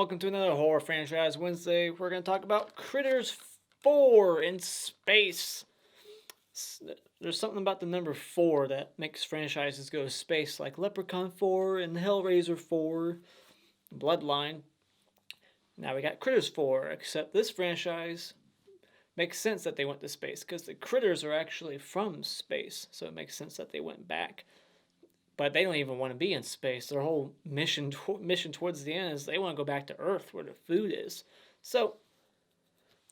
welcome to another Horror Franchise Wednesday. We're going to talk about Critters 4 in space. There's something about the number 4 that makes franchises go to space, like Leprechaun 4 and Hellraiser 4, Bloodline. Now we got Critters 4, except this franchise makes sense that they went to space because the critters are actually from space, so it makes sense that they went back. But they don't even want to be in space. Their whole mission towards the end is they want to go back to Earth where the food is. So,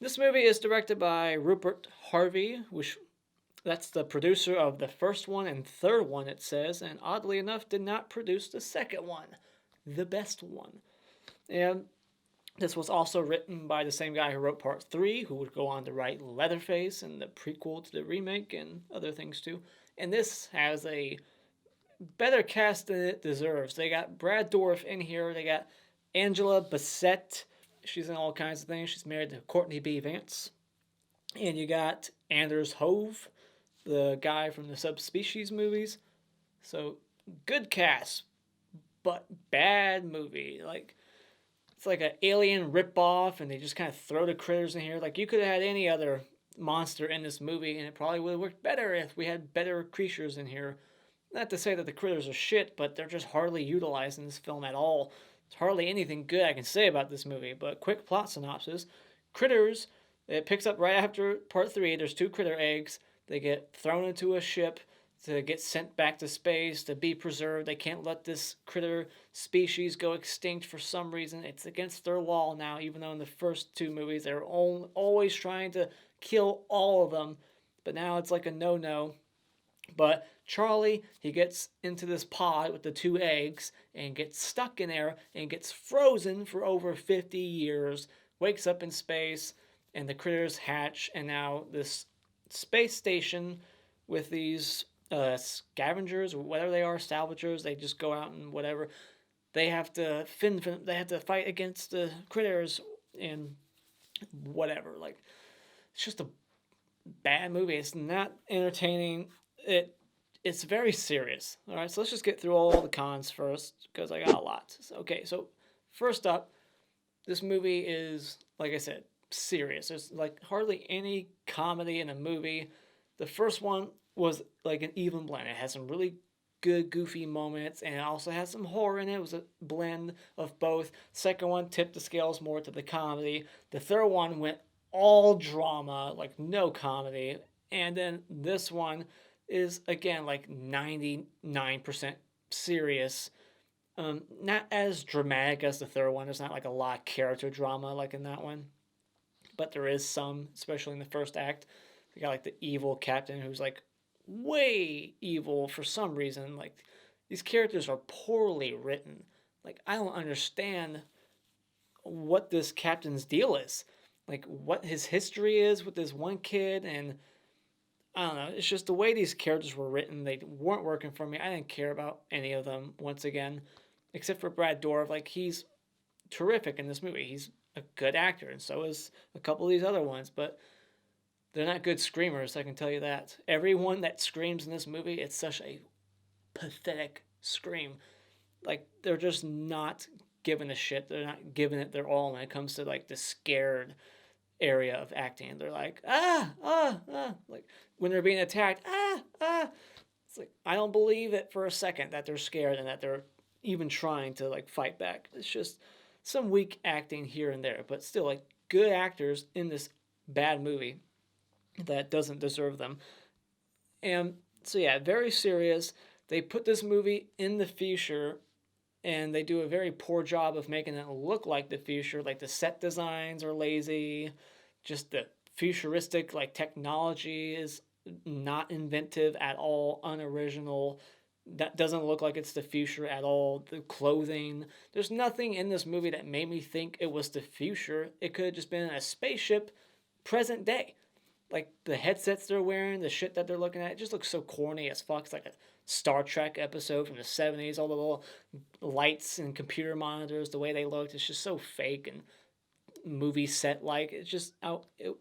this movie is directed by Rupert Harvey, which that's the producer of the first one and third one, it says, and oddly enough, did not produce the second one, the best one. And this was also written by the same guy who wrote Part 3, who would go on to write Leatherface and the prequel to the remake and other things too. And this has a better cast than it deserves. They got Brad Dourif in here. They got Angela Bassett. She's in all kinds of things. She's married to Courtney B. Vance. And you got Anders Hove, the guy from the Subspecies movies. So, good cast, but bad movie. It's like an alien ripoff, and they just kind of throw the critters in here. Like, you could have had any other monster in this movie, and it probably would have worked better if we had better creatures in here. Not to say that the critters are shit, but they're just hardly utilized in this film at all. There's hardly anything good I can say about this movie, but quick plot synopsis. Critters, it picks up right after Part 3. There's 2 critter eggs. They get thrown into a ship to get sent back to space to be preserved. They can't let this critter species go extinct for some reason. It's against their law now, even though in the first 2 movies they were always trying to kill all of them. But now it's like a no-no. But Charlie, he gets into this pod with the 2 eggs and gets stuck in there and gets frozen for over 50 years, wakes up in space, and the critters hatch, and now this space station with these scavengers or whatever they are, salvagers, they just go out and whatever. They have to they have to fight against the critters and whatever. Like, it's just a bad movie. It's not entertaining. It's very serious. All right, so let's just get through all the cons first because I got a lot. So first up, this movie is, like I said, serious. There's like hardly any comedy in a movie. The first one was like an even blend. It had some really good goofy moments, and it also had some horror in it. It was a blend of both. Second one tipped the scales more to the comedy. The third one went all drama, like no comedy. And then this one is, again, like 99% serious. Not as dramatic as the third one. There's not like a lot of character drama like in that one. But there is some, especially in the first act. You got like the evil captain who's like way evil for some reason. Like, these characters are poorly written. Like, I don't understand what this captain's deal is. Like, what his history is with this one kid, and I don't know. It's just the way these characters were written. They weren't working for me. I didn't care about any of them, once again, except for Brad Dourif. Like, he's terrific in this movie. He's a good actor, and so is a couple of these other ones, but they're not good screamers, I can tell you that. Everyone that screams in this movie, it's such a pathetic scream. Like, they're just not giving a shit. They're not giving it their all when it comes to, like, the scared area of acting. They're like, like when they're being attacked, It's like, I don't believe it for a second that they're scared and that they're even trying to like fight back. It's just some weak acting here and there, but still like good actors in this bad movie that doesn't deserve them. And so yeah, very serious. They put this movie in the future, and they do a very poor job of making it look like the future. Like, the set designs are lazy. Just the futuristic like technology is not inventive at all, unoriginal. That doesn't look like it's the future at all. The clothing, there's nothing in this movie that made me think it was the future. It could have just been a spaceship, present day. Like, the headsets they're wearing, the shit that they're looking at, it just looks so corny as fuck. It's like a Star Trek episode from the 70s. All the little lights and computer monitors, the way they looked, it's just so fake and movie set like. It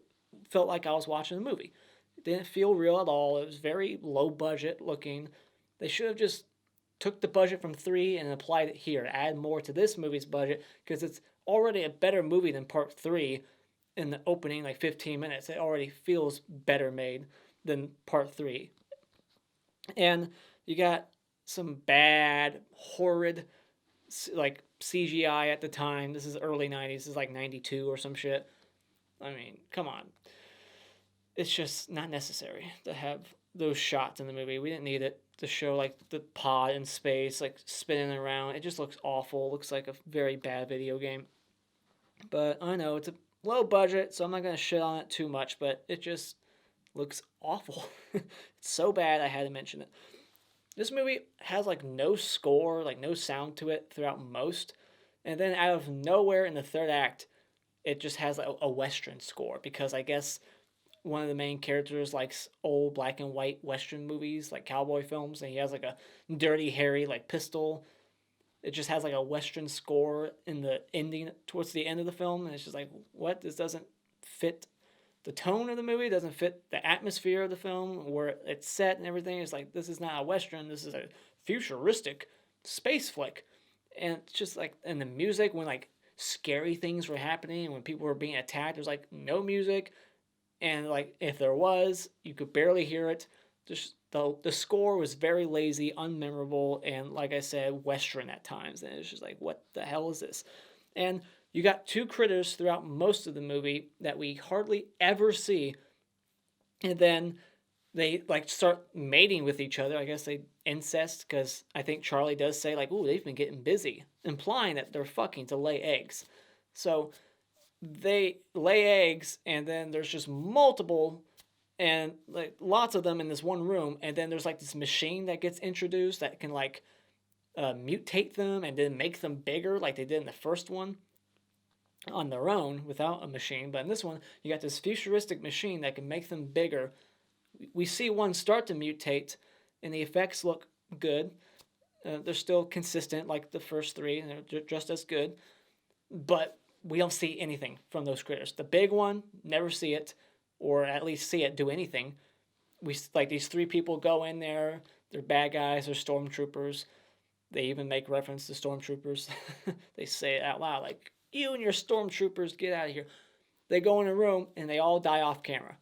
felt like I was watching a movie. It didn't feel real at all. It was very low budget looking. They should have just took the budget from 3 and applied it here. Add more to this movie's budget because it's already a better movie than part 3 in the opening, like 15 minutes. It already feels better made than part 3. And you got some bad, horrid, like CGI at the time. This is early 90s. This is like 92 or some shit. I mean, come on. It's just not necessary to have those shots in the movie. We didn't need it to show like the pod in space, like spinning around. It just looks awful. It looks like a very bad video game. But I know it's a low budget, so I'm not going to shit on it too much, but it just looks awful. It's so bad I had to mention it. This movie has like no score, like no sound to it throughout most. And then out of nowhere in the third act, it just has a Western score because I guess one of the main characters likes old black and white Western movies, like cowboy films, and he has like a Dirty Harry like pistol. It just has like a Western score in the ending towards the end of the film, and it's just like, what? This doesn't fit the tone of the movie, doesn't fit the atmosphere of the film, where it's set and everything. It's like, this is not a Western, this is a futuristic space flick. And it's just like, and the music, when like scary things were happening and when people were being attacked, there's like no music. And like if there was, you could barely hear it. Just the score was very lazy, unmemorable, and like I said, Western at times. And it's just like, what the hell is this? And you got two critters throughout most of the movie that we hardly ever see. And then they like start mating with each other. I guess they incest, because I think Charlie does say like, ooh, they've been getting busy, implying that they're fucking to lay eggs. So they lay eggs, and then there's just multiple, and like lots of them in this one room. And then there's like this machine that gets introduced that can like mutate them and then make them bigger, like they did in the first one on their own without a machine. But in this one, you got this futuristic machine that can make them bigger. We see one start to mutate, and the effects look good. They're still consistent like the first three, and they're just as good. But we don't see anything from those critters. The big one, never see it, or at least see it do anything. We like these three people go in there. They're bad guys. They're stormtroopers. They even make reference to stormtroopers. They say it out loud, like, you and your stormtroopers, get out of here. They go in a room, and they all die off camera.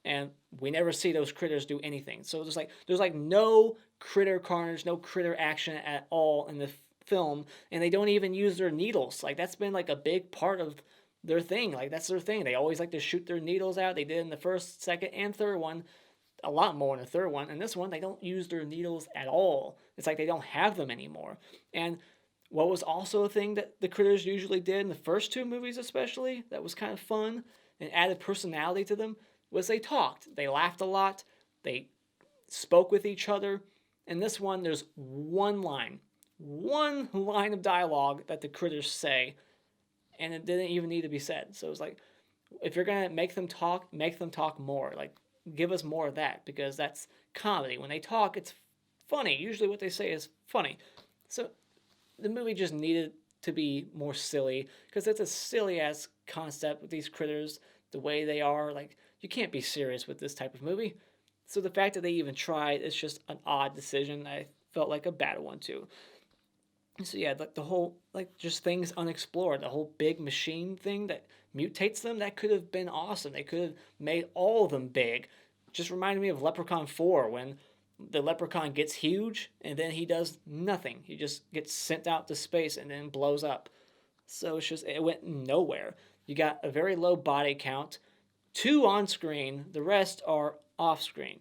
And we never see those critters do anything. So there's like no critter carnage, no critter action at all in the film, and they don't even use their needles. Like, that's been like a big part of their thing. Like, that's their thing. They always like to shoot their needles out. They did in the first, second, and third one. A lot more in the third one. And this one, they don't use their needles at all. It's like they don't have them anymore. And what was also a thing that the critters usually did in the first two movies especially, that was kind of fun and added personality to them, was they talked. They laughed a lot. They spoke with each other. In this one, there's one line of dialogue that the critters say, and it didn't even need to be said. So it's like, if you're going to make them talk more. Like, give us more of that, because that's comedy. When they talk, it's funny. Usually what they say is funny. So the movie just needed to be more silly, because it's a silly-ass concept with these critters, the way they are. Like, you can't be serious with this type of movie. So the fact that they even tried is just an odd decision. I felt like a bad one, too. So yeah, like the whole, like, just things unexplored, the whole big machine thing that mutates them, that could have been awesome. They could have made all of them big. Just reminded me of Leprechaun 4, when the leprechaun gets huge and then he does nothing. He just gets sent out to space and then blows up. So it's just, it went nowhere. You got a very low body count, 2 on screen, the rest are off screen.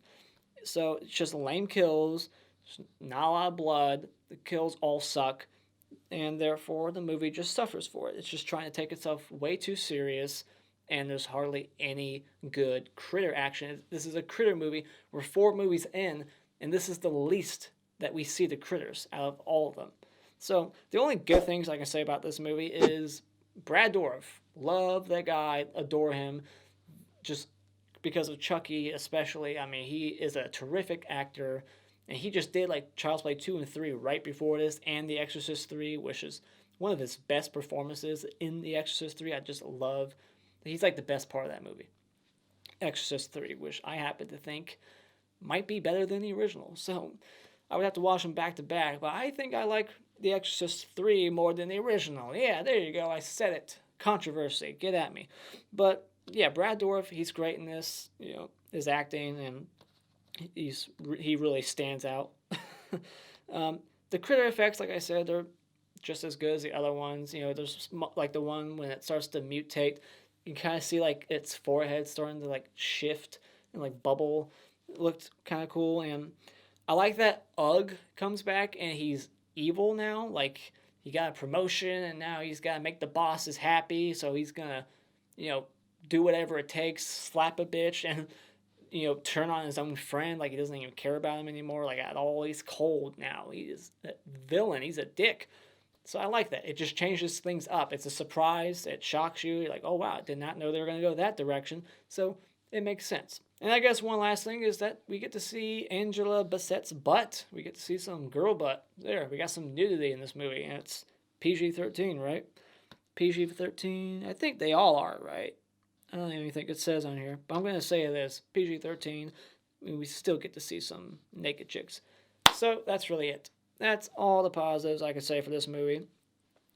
So it's just lame kills, not a lot of blood, the kills all suck, and therefore the movie just suffers for it. It's just trying to take itself way too serious, and there's hardly any good critter action. This is a critter movie. We're 4 movies in, and this is the least that we see the critters out of all of them. So the only good things I can say about this movie is Brad Dourif. Love that guy, adore him, just because of Chucky especially. I mean, he is a terrific actor, and he just did like Child's Play 2 and 3 right before this, and The Exorcist 3, which is one of his best performances in The Exorcist 3. I just love, he's like the best part of that movie. Exorcist 3, which I happen to think might be better than the original. So I would have to watch them back to back, but I think I like The Exorcist 3 more than the original. Yeah, there you go. I said it. Controversy. Get at me. But yeah, Brad Dourif, he's great in this. His acting, and he really stands out. The critter effects, like I said, they're just as good as the other ones. There's like the one when it starts to mutate, you can kind of see like its forehead starting to like shift and like bubble. It looked kind of cool, and I like that Ugg comes back and he's evil now. Like he got a promotion and now he's got to make the bosses happy, so he's gonna, you know, do whatever it takes, slap a bitch, and turn on his own friend. Like he doesn't even care about him anymore. Like at all, he's cold now. He is a villain. He's a dick. So I like that. It just changes things up. It's a surprise. It shocks you. You're like, oh wow, I did not know they were going to go that direction. So it makes sense. And I guess one last thing is that we get to see Angela Bassett's butt. We get to see some girl butt. There, we got some nudity in this movie, and it's PG-13, right? PG-13. I think they all are, right? I don't even think it says on here, but I'm going to say it is PG-13. We still get to see some naked chicks. So that's really it. That's all the positives I could say for this movie.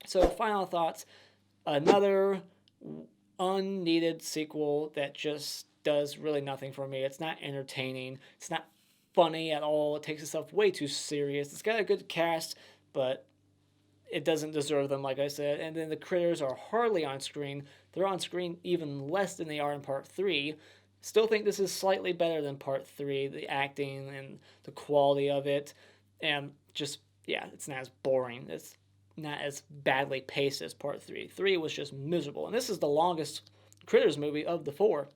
So final thoughts. Another unneeded sequel that just does really nothing for me. It's not entertaining. It's not funny at all. It takes itself way too serious. It's got a good cast, but it doesn't deserve them, like I said. And then the critters are hardly on screen. They're on screen even less than they are in Part 3. Still think this is slightly better than Part 3, the acting and the quality of it. And just, yeah, it's not as boring. It's not as badly paced as Part 3. 3 was just miserable. And this is the longest Critters movie of the 4.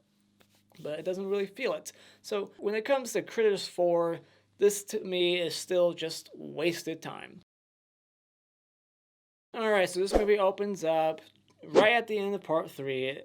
But it doesn't really feel it. So when it comes to Critters 4, this to me is still just wasted time. Alright, so this movie opens up right at the end of Part 3.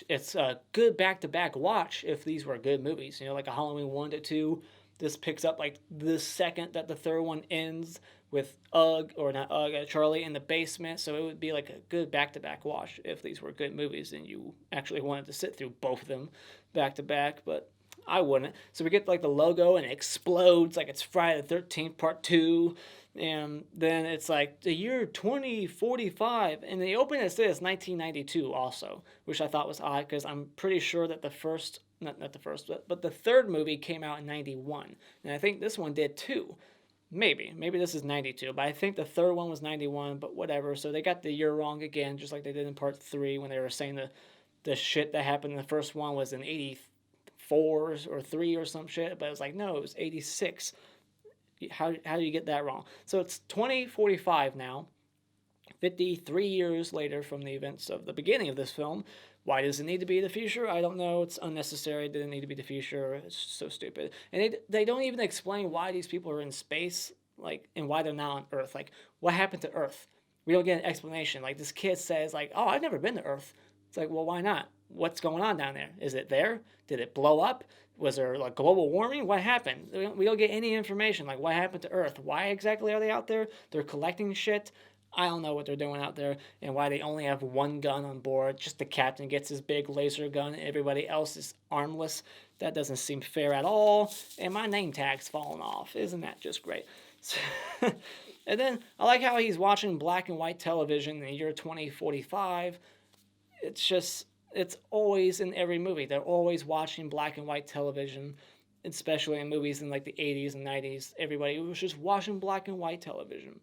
It's a good back-to-back watch if these were good movies. Like a Halloween 1 to 2. This picks up like the second that the third one ends with Charlie in the basement. So it would be like a good back-to-back watch if these were good movies and you actually wanted to sit through both of them back-to-back. But I wouldn't. So we get like the logo and it explodes like it's Friday the 13th Part 2. And then it's like the year 2045. And the opening it says 1992 also, which I thought was odd because I'm pretty sure that the first, not the first, but the third movie came out in 91. And I think this one did too. Maybe this is 92, but I think the third one was 91, but whatever. So they got the year wrong again, just like they did in Part 3 when they were saying the shit that happened in the first one was in 84 or 3 or some shit. But it was like, no, it was 86. How do you get that wrong? So it's 2045 now, 53 years later from the events of the beginning of this film. Why does it need to be the future? I don't know. It's unnecessary. It didn't need to be the future. It's so stupid. And they don't even explain why these people are in space, like, and why they're not on Earth. Like, what happened to Earth? We don't get an explanation. Like, this kid says, like, oh, I've never been to Earth. It's like, well, why not? What's going on down there? Is it there? Did it blow up? Was there like global warming? What happened? We don't get any information. Like, what happened to Earth? Why exactly are they out there? They're collecting shit. I don't know what they're doing out there and why they only have one gun on board. Just the captain gets his big laser gun and everybody else is armless. That doesn't seem fair at all. And my name tag's falling off. Isn't that just great? And then I like how he's watching black and white television in the year 2045. It's always in every movie. They're always watching black and white television, especially in movies in like the 80s and 90s. Everybody was just watching black and white television.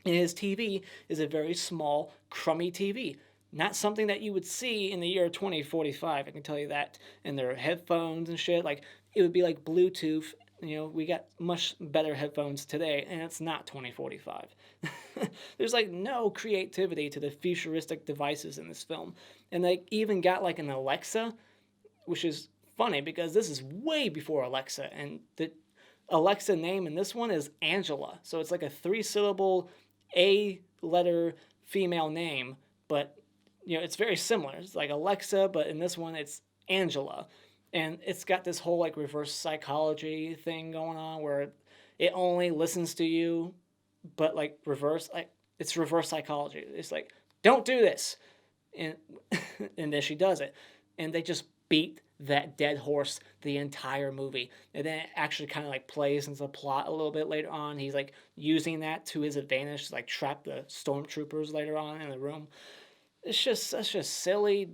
And his TV is a very small, crummy TV. Not something that you would see in the year 2045, I can tell you that. And their headphones and shit, like, it would be like Bluetooth. We got much better headphones today, and it's not 2045. There's like no creativity to the futuristic devices in this film. And they even got like an Alexa, which is funny because this is way before Alexa. And the Alexa name in this one is Angela. So it's like a 3-syllable A-letter female name, but it's very similar. It's like Alexa, but in this one it's Angela. And it's got this whole like reverse psychology thing going on where it only listens to you, but like it's reverse psychology. It's like, don't do this. And and then she does it. And they just beat that dead horse the entire movie. And then it actually kind of like plays into the plot a little bit later on. He's like using that to his advantage to like trap the stormtroopers later on in the room. It's just such a silly,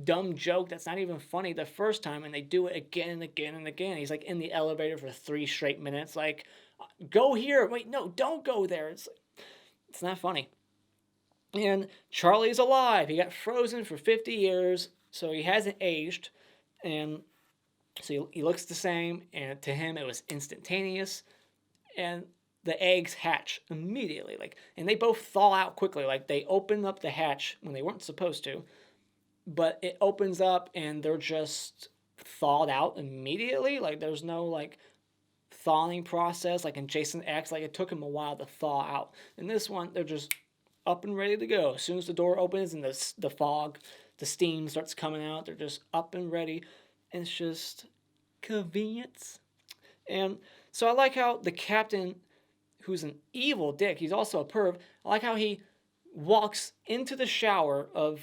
dumb joke that's not even funny the first time, and they do it again and again and again. He's like in the elevator for 3 straight minutes, like, go here, wait, no, don't go there. It's not funny. And Charlie's alive. He got frozen for 50 years, so he hasn't aged, and so he looks the same, and to him it was instantaneous, and the eggs hatch immediately, like, and they both thaw out quickly. Like, they open up the hatch when they weren't supposed to, but it opens up and they're just thawed out immediately. Like, there's no like thawing process like in Jason X. Like, it took him a while to thaw out. In this one, they're just up and ready to go. As soon as the door opens and the fog, the steam starts coming out, they're just up and ready. And it's just convenience. And so I like how the captain, who's an evil dick, he's also a perv, I like how he walks into the shower of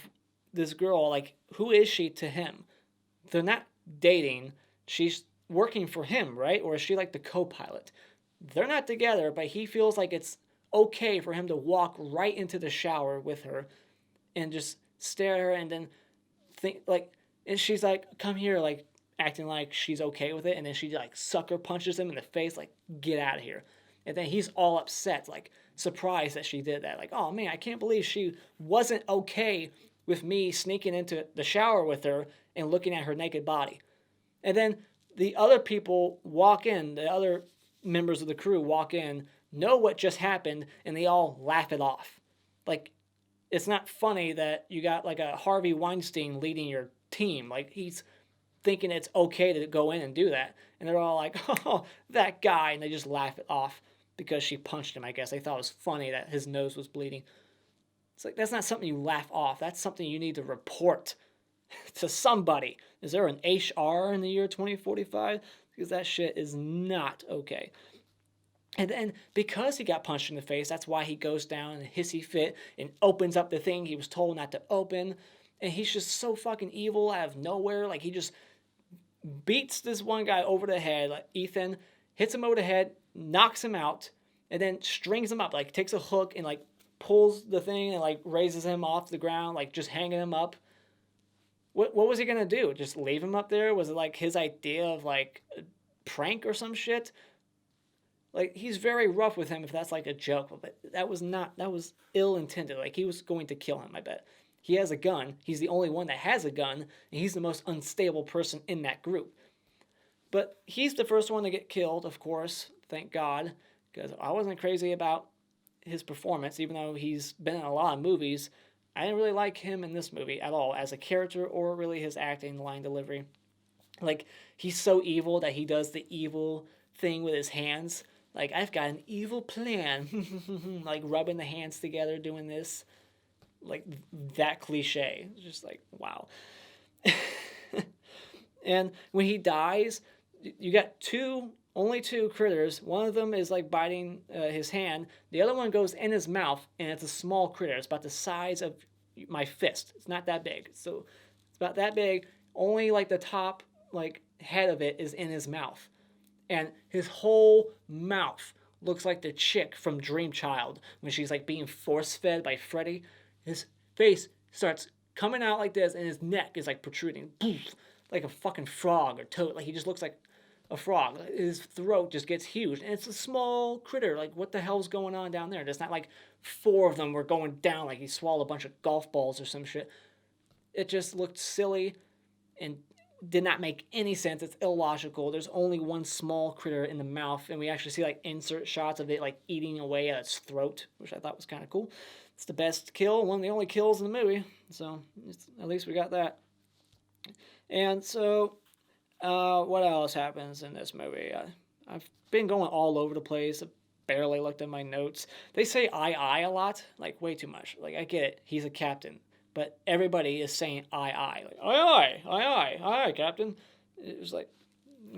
this girl. Like, who is she to him? They're not dating. She's working for him, right? Or is she like the co-pilot? They're not together, but he feels like it's okay for him to walk right into the shower with her and just stare at her and then think like, and she's like, come here, like acting like she's okay with it, and then she like sucker punches him in the face, like, get out of here. And then he's all upset, like surprised that she did that, like, oh man, I can't believe she wasn't okay with me sneaking into the shower with her and looking at her naked body. And then the other people walk in, the other members of the crew walk in, know what just happened, and they all laugh it off. Like, it's not funny that you got like a Harvey Weinstein leading your team. Like, he's thinking it's okay to go in and do that. And they're all like, oh, that guy. And they just laugh it off because she punched him, I guess. They thought it was funny that his nose was bleeding. It's like, that's not something you laugh off. That's something you need to report to somebody. Is there an HR in the year 2045? Because that shit is not okay. And then because he got punched in the face, that's why he goes down in a hissy fit and opens up the thing he was told not to open. And he's just so fucking evil out of nowhere. Like, he just beats this one guy over the head, like Ethan, hits him over the head, knocks him out, and then strings him up. Like, takes a hook and like pulls the thing and like raises him off the ground, like just hanging him up. What was he gonna do? Just leave him up there? Was it like his idea of like a prank or some shit? Like, he's very rough with him if that's like a joke, but that was ill intended. Like, he was going to kill him, I bet. He has a gun. He's the only one that has a gun, and he's the most unstable person in that group. But he's the first one to get killed, of course, thank God, because I wasn't crazy about his performance, even though he's been in a lot of movies. I didn't really like him in this movie at all, as a character, or really his acting, line delivery. Like, he's so evil that he does the evil thing with his hands. Like, I've got an evil plan. Like, rubbing the hands together, doing this. Like, that cliche. It's just like, wow. And when he dies, you got only two critters. One of them is like biting his hand. The other one goes in his mouth, and it's a small critter. It's about the size of my fist. It's not that big. So it's about that big. Only like the top like head of it is in his mouth. And his whole mouth looks like the chick from Dream Child when she's like being force-fed by Freddy. His face starts coming out like this, and his neck is like protruding like a fucking frog or toad. Like, he just looks like a frog. His throat just gets huge, and it's a small critter. Like, what the hell's going on down there? It's not like 4 of them were going down like he swallowed a bunch of golf balls or some shit. It just looked silly and did not make any sense. It's illogical. There's only one small critter in the mouth, and we actually see like insert shots of it like eating away at its throat, which I thought was kind of cool. It's the best kill, one of the only kills in the movie, so at least we got that. And so, what else happens in this movie? I've been going all over the place. I barely looked at my notes. They say I a lot, like way too much. Like, I get it, he's a captain. But everybody is saying I. Like, aye, Captain. It was like,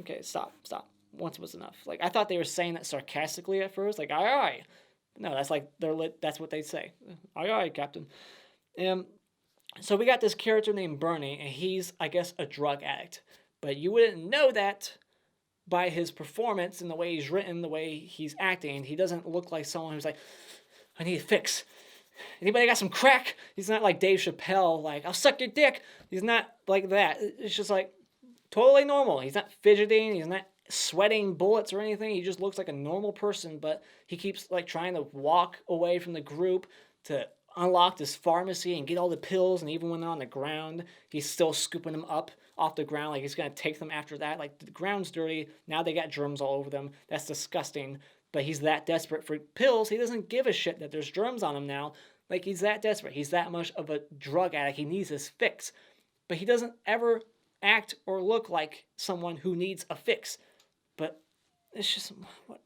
okay, stop. Once was enough. Like, I thought they were saying that sarcastically at first, like, aye. No, that's like, that's what they say. Aye, Captain. And So we got this character named Bernie, and he's, I guess, a drug addict. But you wouldn't know that by his performance and the way he's written, the way he's acting. He doesn't look like someone who's like, I need a fix. Anybody got some crack? He's not like Dave Chappelle, like, I'll suck your dick. He's not like that. It's just like totally normal. He's not fidgeting. He's not sweating bullets or anything. He just looks like a normal person, but he keeps like trying to walk away from the group to unlock this pharmacy and get all the pills. And even when they're on the ground, he's still scooping them up off the ground. Like he's going to take them after that. Like the ground's dirty. Now they got germs all over them. That's disgusting. But he's that desperate for pills. He doesn't give a shit that there's germs on him now. Like he's that desperate. He's that much of a drug addict. He needs his fix. But he doesn't ever act or look like someone who needs a fix. But it's just what,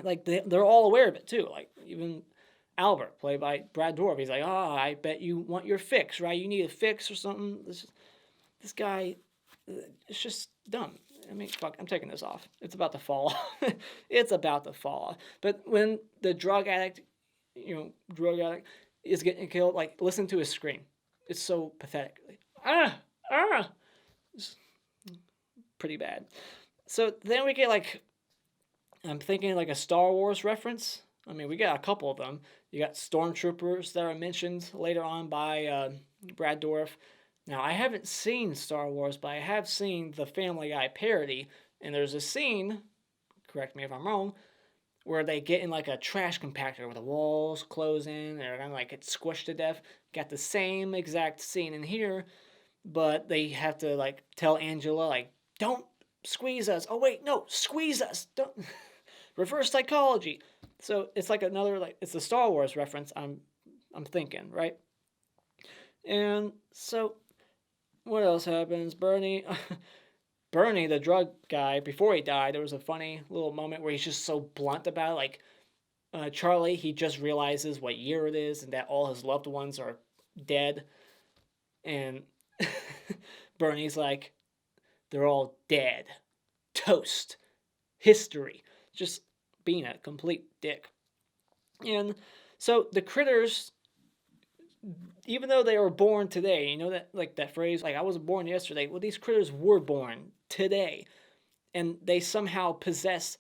like they're all aware of it too. Like even Albert, played by Brad Dourif, he's like, "Oh, I bet you want your fix, right? You need a fix or something." This guy, it's just dumb. I mean, fuck, I'm taking this off. It's about to fall off. It's about to fall off. But when the drug addict is getting killed, like, listen to his scream. It's so pathetic. Like, it's pretty bad. So then we get, like, I'm thinking like a Star Wars reference. I mean, we got a couple of them. You got stormtroopers that are mentioned later on by Brad Dourif. Now, I haven't seen Star Wars, but I have seen the Family Guy parody, and there's a scene, correct me if I'm wrong, where they get in like a trash compactor where the walls close in, and they're gonna like get squished to death. Got the same exact scene in here, but they have to like tell Angela, like, don't squeeze us. Oh wait, no, squeeze us. Don't reverse psychology. So it's like another, like, it's a Star Wars reference, I'm thinking, right? And so what else happens? Bernie, the drug guy, before he died, there was a funny little moment where he's just so blunt about it. Like, Charlie, he just realizes what year it is and that all his loved ones are dead. And Bernie's like, they're all dead. Toast. History. Just being a complete dick. And so the critters, even though they were born today, you know that, like, that phrase, like, I was born yesterday. Well, these critters were born today, and they somehow possess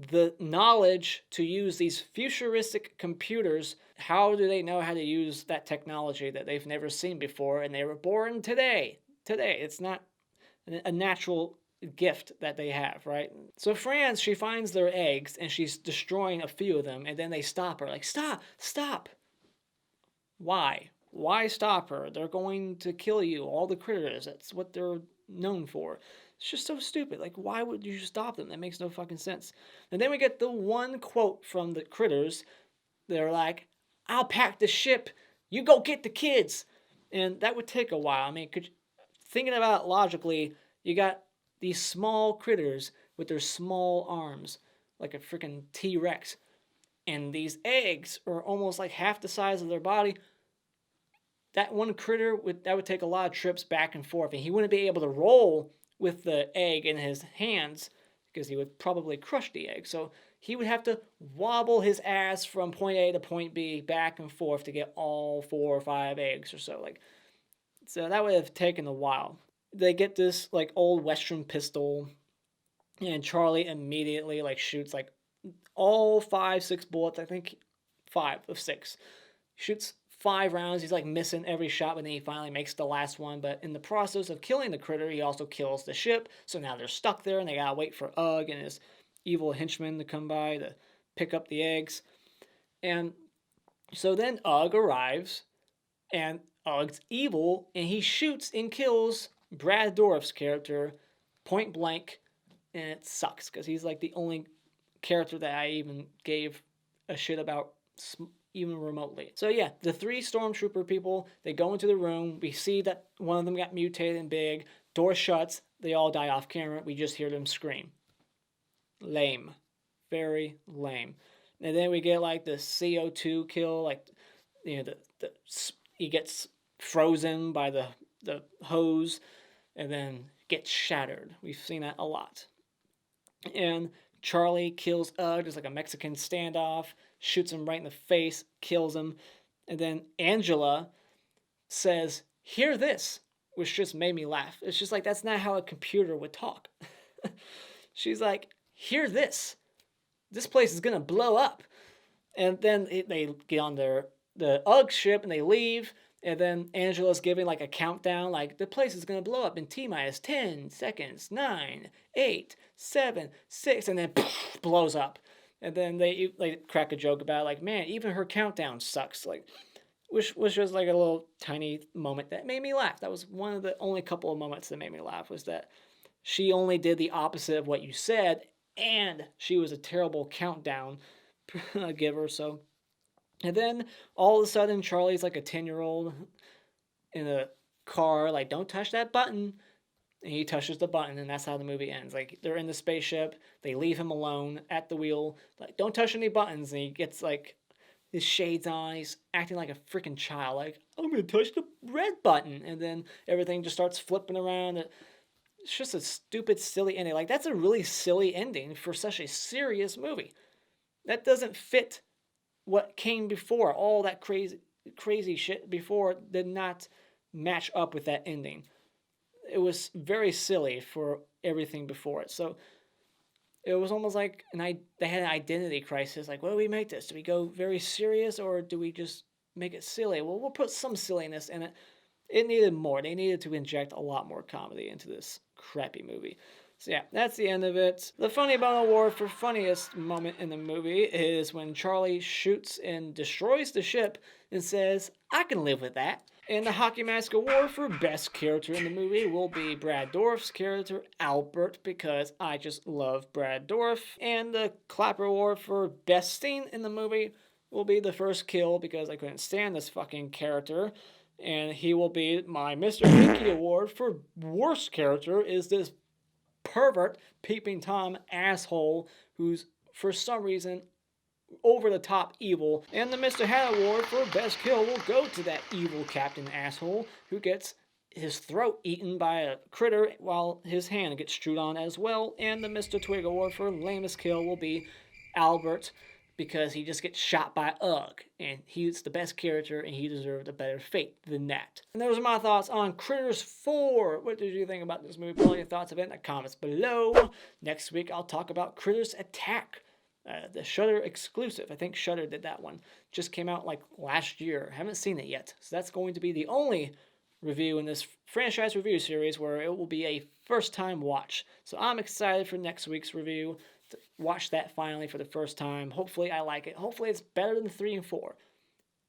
the knowledge to use these futuristic computers. How do they know how to use that technology that they've never seen before? And they were born today. It's not a natural gift that they have, right? So Franz, she finds their eggs and she's destroying a few of them, and then they stop her, like, stop. Why stop her? They're going to kill you, all the critters. That's what they're known for. It's just so stupid. Like, why would you stop them? That makes no fucking sense. And then we get the one quote from the critters. They're like, I'll pack the ship. You go get the kids. And that would take a while. I mean, thinking about it logically, you got these small critters with their small arms, like a freaking T-Rex. And these eggs are almost like half the size of their body. That one critter, that would take a lot of trips back and forth. And he wouldn't be able to roll with the egg in his hands because he would probably crush the egg. So he would have to wobble his ass from point A to point B back and forth to get all 4 or 5 eggs or so. Like, so that would have taken a while. They get this like old Western pistol, and Charlie immediately like shoots like all 5, 6 bullets. I think 5 of 6. Shoots 5 rounds. He's like missing every shot, but then he finally makes the last one. But in the process of killing the critter, he also kills the ship. So now they're stuck there, and they gotta wait for Ugg and his evil henchman to come by to pick up the eggs. And so then Ugg arrives, and Ugg's evil, and he shoots and kills Brad Dourif's character point blank, and it sucks because he's like the only character that I even gave a shit about even remotely. So yeah, the 3 stormtrooper people, they go into the room. We see that one of them got mutated and big. Door shuts. They all die off camera. We just hear them scream. Lame. Very lame. And then we get like the CO2 kill, like, you know, he gets frozen by the hose and then gets shattered. We've seen that a lot. And Charlie kills Ugg. There's like a Mexican standoff, shoots him right in the face, kills him. And then Angela says, "Hear this," which just made me laugh. It's just like, that's not how a computer would talk. She's like, "Hear this. This place is going to blow up." And then they get on the UGG ship and they leave. And then Angela's giving like a countdown, like, the place is going to blow up in T-minus 10 seconds, 9, 8, 7, 6, and then blows up. And then they crack a joke about, like, man, even her countdown sucks. Like, which was just like a little tiny moment that made me laugh. That was one of the only couple of moments that made me laugh, was that she only did the opposite of what you said, and she was a terrible countdown giver. So, and then all of a sudden, Charlie's like a 10-year-old in a car, like, don't touch that button. And he touches the button, and that's how the movie ends. Like, they're in the spaceship, they leave him alone at the wheel, like, don't touch any buttons. And he gets like his shades on, he's acting like a freaking child, like, I'm gonna touch the red button. And then everything just starts flipping around. It's just a stupid, silly ending. Like, that's a really silly ending for such a serious movie. That doesn't fit what came before. All that crazy shit before did not match up with that ending. It was very silly for everything before it. So it was almost like they had an identity crisis. Like, what do we make this? Do we go very serious, or do we just make it silly? Well, we'll put some silliness in it. It needed more. They needed to inject a lot more comedy into this crappy movie. So yeah, that's the end of it. The Funny Bone Award for funniest moment in the movie is when Charlie shoots and destroys the ship and says, "I can live with that." And the Hockey Mask Award for best character in the movie will be Brad Dourif's character, Albert, because I just love Brad Dourif. And the Clapper Award for best scene in the movie will be the first kill, because I couldn't stand this fucking character. And he will be my Mr. Hinky Award for worst character, is this pervert, peeping Tom asshole, who's for some reason over-the-top evil. And the Mr. Hat Award for best kill will go to that evil captain asshole who gets his throat eaten by a critter while his hand gets chewed on as well. And the Mr. Twig Award for lamest kill will be Albert, because he just gets shot by UGG, and he's the best character, and he deserved a better fate than that. And those are my thoughts on Critters 4. What did you think about this movie? Put all your thoughts of it in the comments below. Next week, I'll talk about Critters Attack, the Shudder exclusive. I think Shudder did that one. Just came out like last year. Haven't seen it yet. So that's going to be the only review in this franchise review series where it will be a first-time watch. So I'm excited for next week's review, to watch that finally for the first time. Hopefully I like it. Hopefully it's better than 3 and 4.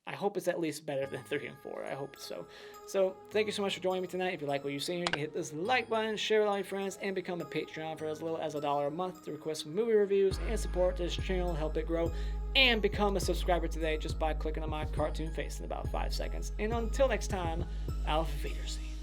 I hope it's at least better than 3 and 4. I hope so. So thank you so much for joining me tonight. If you like what you've seen, you can hit this like button, share it with all your friends, and become a Patreon for as little as $1 a month to request movie reviews and support this channel, help it grow, and become a subscriber today just by clicking on my cartoon face in about 5 seconds. And until next time, auf Wiedersehen.